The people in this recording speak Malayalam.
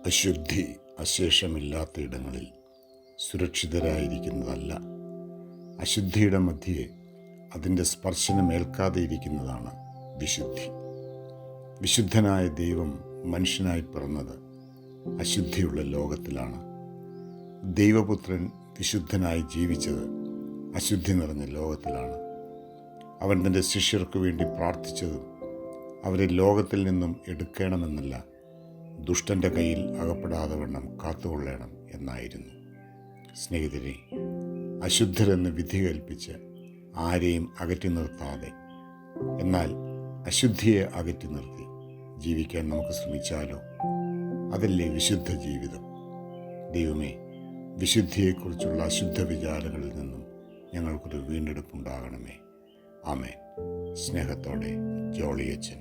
അശുദ്ധി അശേഷമില്ലാത്ത ഇടങ്ങളിൽ സുരക്ഷിതരായിരിക്കുന്നതല്ല. അശുദ്ധിയുടെ മധ്യേ അതിൻ്റെ സ്പർശനമേൽക്കാതെ ഇരിക്കുന്നതാണ് വിശുദ്ധി. വിശുദ്ധനായ ദൈവം മനുഷ്യനായി പിറന്നത് അശുദ്ധിയുള്ള ലോകത്തിലാണ്. ദൈവപുത്രൻ വിശുദ്ധനായി ജീവിച്ചത് അശുദ്ധി നിറഞ്ഞ ലോകത്തിലാണ്. അവൻ തൻ്റെ ശിഷ്യർക്ക് വേണ്ടി പ്രാർത്ഥിച്ചതും അവരെ ലോകത്തിൽ നിന്നും എടുക്കണമെന്നല്ല, ദുഷ്ടൻ്റെ കയ്യിൽ അകപ്പെടാതെ വണ്ണം കാത്തുകൊള്ളണം എന്നായിരുന്നു. സ്നേഹിതരെ, അശുദ്ധരെന്ന് വിധി കൽപ്പിച്ച് ആരെയും അകറ്റി നിർത്താതെ, എന്നാൽ അശുദ്ധിയെ അകറ്റി നിർത്തി ജീവിക്കാൻ നമുക്ക് ശ്രമിച്ചാലോ? അതല്ലേ വിശുദ്ധ ജീവിതം? ദൈവമേ, വിശുദ്ധിയെക്കുറിച്ചുള്ള അശുദ്ധ വിചാരങ്ങളിൽ നിന്നും ഞങ്ങൾക്കൊരു വീണ്ടെടുപ്പുണ്ടാകണമേ. ആമേൻ. സ്നേഹത്തോടെ, ജോളിയച്ചൻ.